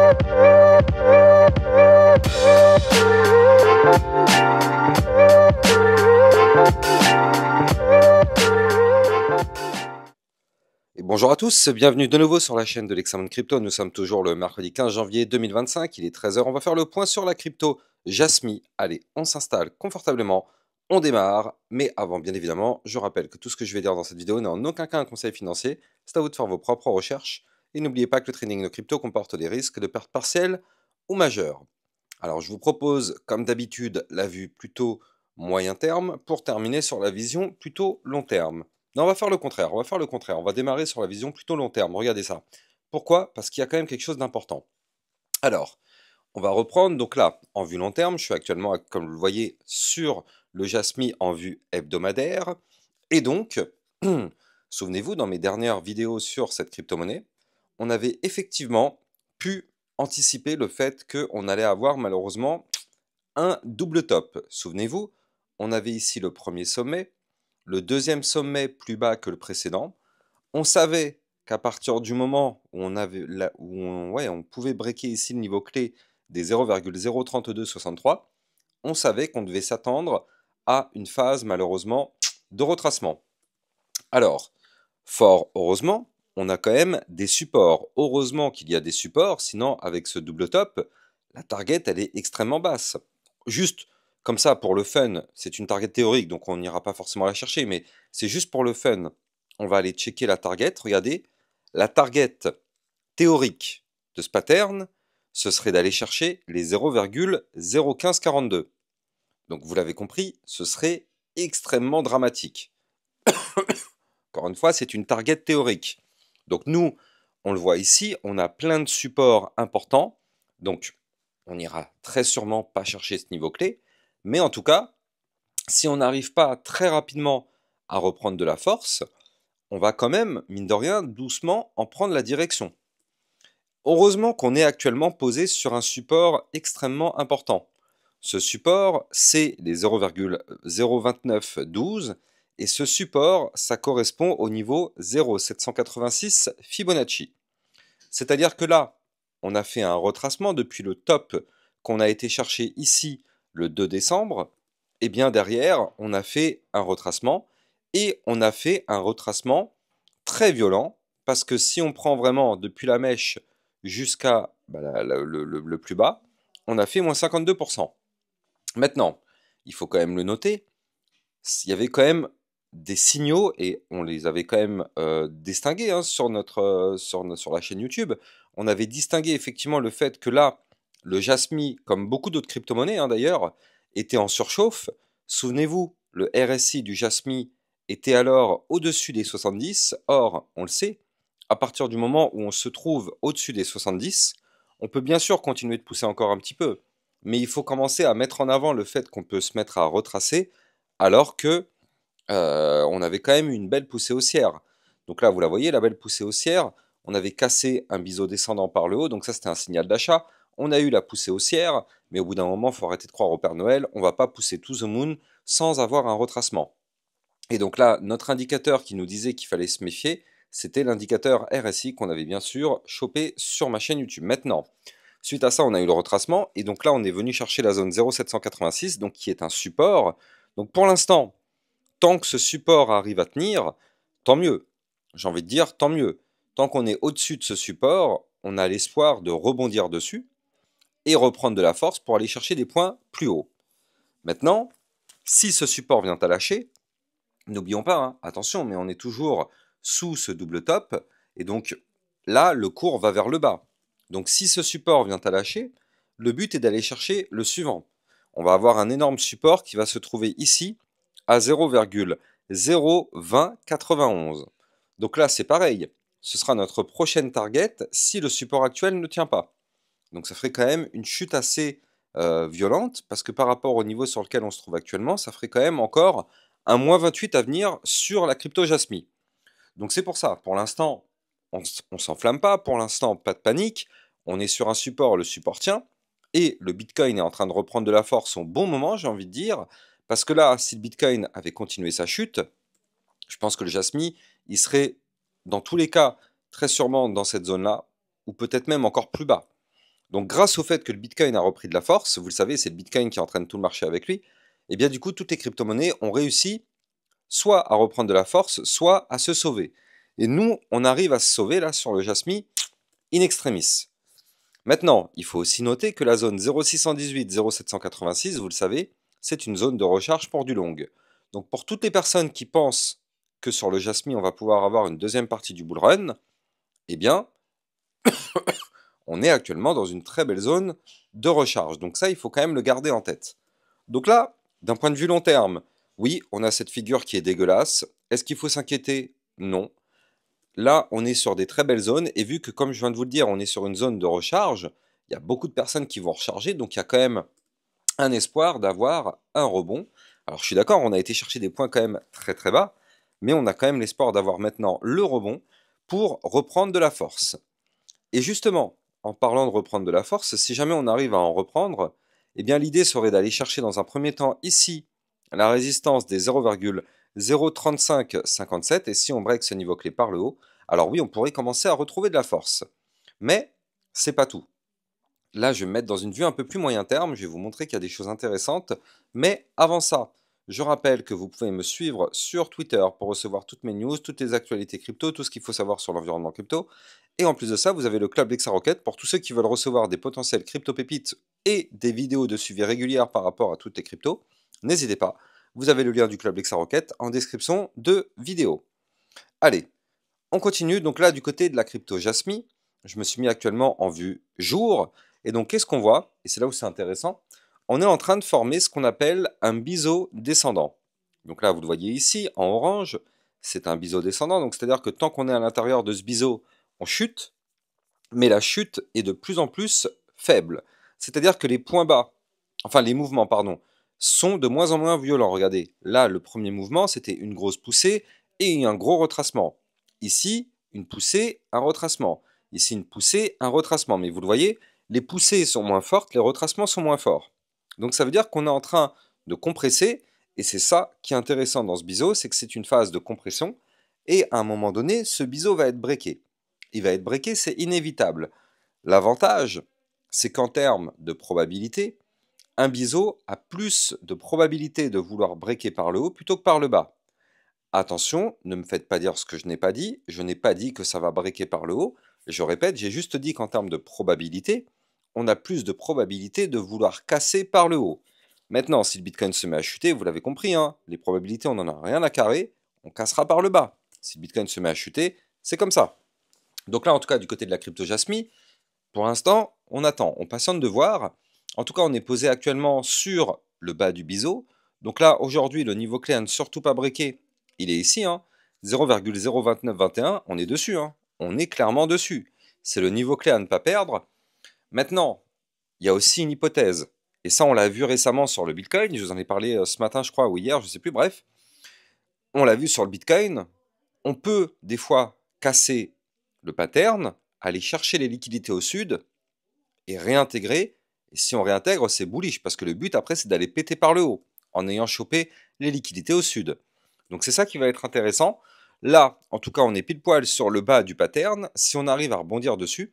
Et bonjour à tous, bienvenue de nouveau sur la chaîne de l'Examen Crypto. Nous sommes toujours le mercredi 15 janvier 2025, il est 13 h. On va faire le point sur la crypto Jasmy. Allez, on s'installe confortablement, on démarre. Mais avant, bien évidemment, je rappelle que tout ce que je vais dire dans cette vidéo n'est en aucun cas un conseil financier. C'est à vous de faire vos propres recherches. Et n'oubliez pas que le trading de crypto comporte des risques de pertes partielles ou majeures. Alors, je vous propose, comme d'habitude, la vue plutôt moyen terme pour terminer sur la vision plutôt long terme. Non, on va faire le contraire, on va démarrer sur la vision plutôt long terme, regardez ça. Pourquoi? Parce qu'il y a quand même quelque chose d'important. Alors, on va reprendre, donc là, en vue long terme, je suis actuellement, comme vous le voyez, sur le Jasmy en vue hebdomadaire. Et donc, souvenez-vous, dans mes dernières vidéos sur cette crypto-monnaie, on avait effectivement pu anticiper le fait qu'on allait avoir malheureusement un double top. Souvenez-vous, on avait ici le premier sommet, le deuxième sommet plus bas que le précédent. On savait qu'à partir du moment où on pouvait breaker ici le niveau clé des 0,03263, on savait qu'on devait s'attendre à une phase malheureusement de retracement. Alors, fort heureusement, on a quand même des supports. Heureusement qu'il y a des supports, sinon avec ce double top, la target elle est extrêmement basse. Juste comme ça, pour le fun, c'est une target théorique, donc on n'ira pas forcément la chercher, mais c'est juste pour le fun. On va aller checker la target. Regardez, la target théorique de ce pattern, ce serait d'aller chercher les 0,01542. Donc vous l'avez compris, ce serait extrêmement dramatique. Encore une fois, c'est une target théorique. Donc nous, on le voit ici, on a plein de supports importants. Donc on n'ira très sûrement pas chercher ce niveau clé. Mais en tout cas, si on n'arrive pas très rapidement à reprendre de la force, on va quand même, mine de rien, doucement en prendre la direction. Heureusement qu'on est actuellement posé sur un support extrêmement important. Ce support, c'est les 0,02912 et ce support, ça correspond au niveau 0,786 Fibonacci. C'est-à-dire que là, on a fait un retracement depuis le top qu'on a été chercher ici le 2 décembre. Et bien derrière, on a fait un retracement et on a fait un retracement très violent parce que si on prend vraiment depuis la mèche jusqu'à le plus bas, on a fait moins 52%. Maintenant, il faut quand même le noter, il y avait quand même des signaux, et on les avait quand même distingués hein, sur la chaîne YouTube. On avait distingué effectivement le fait que là, le Jasmy, comme beaucoup d'autres crypto-monnaies hein, d'ailleurs, était en surchauffe. Souvenez-vous, le RSI du Jasmy était alors au-dessus des 70. Or, on le sait, à partir du moment où on se trouve au-dessus des 70, on peut bien sûr continuer de pousser encore un petit peu. Mais il faut commencer à mettre en avant le fait qu'on peut se mettre à retracer alors que on avait quand même une belle poussée haussière. Donc là, vous la voyez, la belle poussée haussière, on avait cassé un biseau descendant par le haut, donc ça c'était un signal d'achat. On a eu la poussée haussière, mais au bout d'un moment, il faut arrêter de croire au Père Noël, on ne va pas pousser to the moon sans avoir un retracement. Et donc là, notre indicateur qui nous disait qu'il fallait se méfier, c'était l'indicateur RSI qu'on avait bien sûr chopé sur ma chaîne YouTube. Maintenant, suite à ça, on a eu le retracement, et donc là, on est venu chercher la zone 0,786, donc qui est un support. Donc pour l'instant, tant que ce support arrive à tenir, tant mieux. J'ai envie de dire, tant mieux. Tant qu'on est au-dessus de ce support, on a l'espoir de rebondir dessus et reprendre de la force pour aller chercher des points plus hauts. Maintenant, si ce support vient à lâcher, n'oublions pas, hein, attention, mais on est toujours sous ce double top, et donc là, le cours va vers le bas. Donc si ce support vient à lâcher, le but est d'aller chercher le suivant. On va avoir un énorme support qui va se trouver ici, à 0,02091. Donc là, c'est pareil. Ce sera notre prochaine target si le support actuel ne tient pas. Donc ça ferait quand même une chute assez violente, parce que par rapport au niveau sur lequel on se trouve actuellement, ça ferait quand même encore un moins 28 à venir sur la crypto Jasmy. Donc c'est pour ça, pour l'instant, on ne s'enflamme pas, pour l'instant, pas de panique, on est sur un support, le support tient, et le Bitcoin est en train de reprendre de la force au bon moment, j'ai envie de dire, parce que là, si le Bitcoin avait continué sa chute, je pense que le Jasmy, il serait, dans tous les cas, très sûrement dans cette zone-là, ou peut-être même encore plus bas. Donc grâce au fait que le Bitcoin a repris de la force, vous le savez, c'est le Bitcoin qui entraîne tout le marché avec lui, et bien du coup, toutes les crypto-monnaies ont réussi soit à reprendre de la force, soit à se sauver. Et nous, on arrive à se sauver là sur le Jasmy in extremis. Maintenant, il faut aussi noter que la zone 0,618-0,786, vous le savez, c'est une zone de recharge pour du long. Donc pour toutes les personnes qui pensent que sur le Jasmy, on va pouvoir avoir une deuxième partie du bull run, eh bien, on est actuellement dans une très belle zone de recharge. Donc ça, il faut quand même le garder en tête. Donc là, d'un point de vue long terme, oui, on a cette figure qui est dégueulasse. Est-ce qu'il faut s'inquiéter? Non. Là, on est sur des très belles zones, et vu que, comme je viens de vous le dire, on est sur une zone de recharge, il y a beaucoup de personnes qui vont recharger, donc il y a quand même un espoir d'avoir un rebond. Alors je suis d'accord, on a été chercher des points quand même très très bas, mais on a quand même l'espoir d'avoir maintenant le rebond pour reprendre de la force. Et justement, en parlant de reprendre de la force, si jamais on arrive à en reprendre, eh bien l'idée serait d'aller chercher dans un premier temps ici la résistance des 0,03557, et si on break ce niveau clé par le haut, alors oui, on pourrait commencer à retrouver de la force. Mais c'est pas tout. Là, je vais me mettre dans une vue un peu plus moyen terme, je vais vous montrer qu'il y a des choses intéressantes, mais avant ça, je rappelle que vous pouvez me suivre sur Twitter pour recevoir toutes mes news, toutes les actualités crypto, tout ce qu'il faut savoir sur l'environnement crypto. Et en plus de ça, vous avez le club Lexarocket pour tous ceux qui veulent recevoir des potentiels crypto-pépites et des vidéos de suivi régulières par rapport à toutes les cryptos. N'hésitez pas, vous avez le lien du club Lexarocket en description de vidéo. Allez, on continue. Donc là, du côté de la crypto Jasmy, je me suis mis actuellement en vue jour. Et donc, qu'est-ce qu'on voit? Et c'est là où c'est intéressant. On est en train de former ce qu'on appelle un biseau descendant. Donc là, vous le voyez ici, en orange, c'est un biseau descendant. Donc, c'est-à-dire que tant qu'on est à l'intérieur de ce biseau, on chute. Mais la chute est de plus en plus faible. C'est-à-dire que les points bas, enfin les mouvements, pardon, sont de moins en moins violents. Regardez, là, le premier mouvement, c'était une grosse poussée et un gros retracement. Ici, une poussée, un retracement. Ici, une poussée, un retracement. Mais vous le voyez, les poussées sont moins fortes, les retracements sont moins forts. Donc ça veut dire qu'on est en train de compresser, et c'est ça qui est intéressant dans ce biseau, c'est que c'est une phase de compression, et à un moment donné, ce biseau va être breaké. Il va être breaké, c'est inévitable. L'avantage, c'est qu'en termes de probabilité, un biseau a plus de probabilité de vouloir breaker par le haut plutôt que par le bas. Attention, ne me faites pas dire ce que je n'ai pas dit. Je n'ai pas dit que ça va breaker par le haut. Je répète, j'ai juste dit qu'en termes de probabilité, on a plus de probabilité de vouloir casser par le haut. Maintenant, si le Bitcoin se met à chuter, vous l'avez compris, hein, les probabilités, on n'en a rien à carrer, on cassera par le bas. Si le Bitcoin se met à chuter, c'est comme ça. Donc là, en tout cas, du côté de la crypto Jasmy, pour l'instant, on attend, on patiente de voir. En tout cas, on est posé actuellement sur le bas du biseau. Donc là, aujourd'hui, le niveau clé à ne surtout pas breaker, il est ici, hein, 0,02921, on est dessus, hein, on est clairement dessus. C'est le niveau clé à ne pas perdre. Maintenant, il y a aussi une hypothèse, et ça, on l'a vu récemment sur le Bitcoin, je vous en ai parlé ce matin, je crois, ou hier, je ne sais plus, bref. On l'a vu sur le Bitcoin, on peut des fois casser le pattern, aller chercher les liquidités au sud et réintégrer. Et si on réintègre, c'est bullish parce que le but après, c'est d'aller péter par le haut en ayant chopé les liquidités au sud. Donc c'est ça qui va être intéressant. Là, en tout cas, on est pile poil sur le bas du pattern. Si on arrive à rebondir dessus,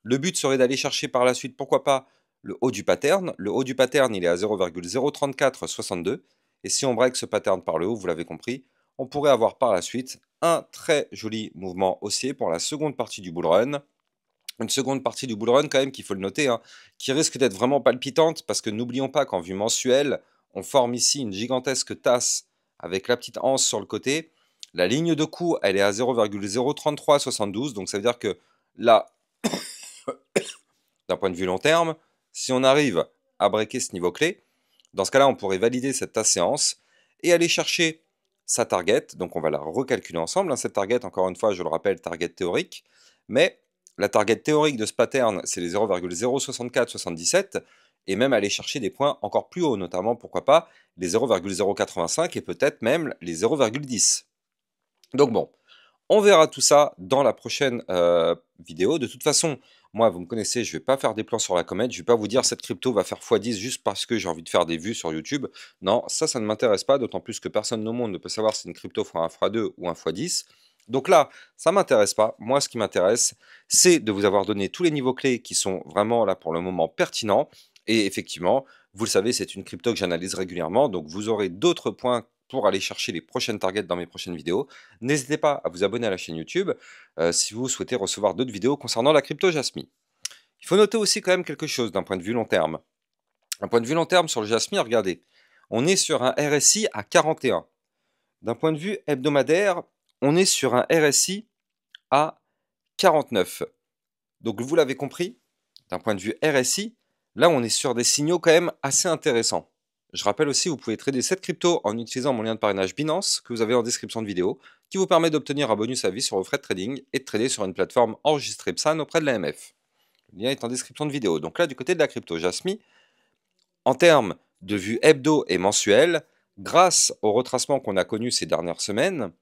le but serait d'aller chercher par la suite, pourquoi pas, le haut du pattern. Le haut du pattern, il est à 0,03462. Et si on break ce pattern par le haut, vous l'avez compris, on pourrait avoir par la suite un très joli mouvement haussier pour la seconde partie du bull run. Une seconde partie du bull run quand même, qu'il faut le noter, hein, qui risque d'être vraiment palpitante, parce que n'oublions pas qu'en vue mensuelle, on forme ici une gigantesque tasse avec la petite anse sur le côté. La ligne de coup, elle est à 0,03372, donc ça veut dire que là, d'un point de vue long terme, si on arrive à breaker ce niveau clé, dans ce cas-là, on pourrait valider cette tasse séance et aller chercher sa target. Donc on va la recalculer ensemble, hein, cette target, encore une fois, je le rappelle, target théorique, mais la target théorique de ce pattern, c'est les 0,06477, et même aller chercher des points encore plus hauts, notamment, pourquoi pas, les 0,085 et peut-être même les 0,10. Donc bon, on verra tout ça dans la prochaine vidéo. De toute façon, moi, vous me connaissez, je ne vais pas faire des plans sur la comète. Je ne vais pas vous dire cette crypto va faire x10 juste parce que j'ai envie de faire des vues sur YouTube. Non, ça ne m'intéresse pas, d'autant plus que personne au monde ne peut savoir si une crypto fera un x2 ou un x10. Donc là, ça ne m'intéresse pas. Moi, ce qui m'intéresse, c'est de vous avoir donné tous les niveaux clés qui sont vraiment là pour le moment pertinents. Et effectivement, vous le savez, c'est une crypto que j'analyse régulièrement. Donc vous aurez d'autres points pour aller chercher les prochaines targets dans mes prochaines vidéos. N'hésitez pas à vous abonner à la chaîne YouTube si vous souhaitez recevoir d'autres vidéos concernant la crypto Jasmy. Il faut noter aussi quand même quelque chose d'un point de vue long terme. Un point de vue long terme sur le Jasmy, regardez, on est sur un RSI à 41. D'un point de vue hebdomadaire, on est sur un RSI à 49. Donc vous l'avez compris, d'un point de vue RSI, là on est sur des signaux quand même assez intéressants. Je rappelle aussi, vous pouvez trader cette crypto en utilisant mon lien de parrainage Binance que vous avez en description de vidéo, qui vous permet d'obtenir un bonus à vie sur vos frais de trading et de trader sur une plateforme enregistrée PSAN auprès de l'AMF. Le lien est en description de vidéo. Donc là, du côté de la crypto Jasmy, en termes de vue hebdo et mensuel, grâce au retracement qu'on a connu ces dernières semaines,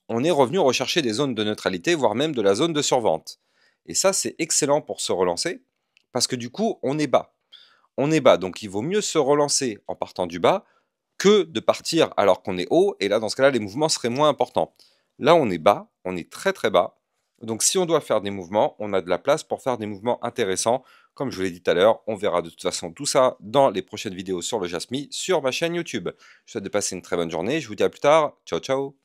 on est revenu rechercher des zones de neutralité, voire même de la zone de survente. Et ça, c'est excellent pour se relancer, parce que du coup, on est bas. On est bas, donc il vaut mieux se relancer en partant du bas que de partir alors qu'on est haut, et là, dans ce cas-là, les mouvements seraient moins importants. Là, on est bas, on est très très bas, donc si on doit faire des mouvements, on a de la place pour faire des mouvements intéressants. Comme je vous l'ai dit tout à l'heure, on verra de toute façon tout ça dans les prochaines vidéos sur le Jasmy sur ma chaîne YouTube. Je vous souhaite de passer une très bonne journée, je vous dis à plus tard, ciao ciao.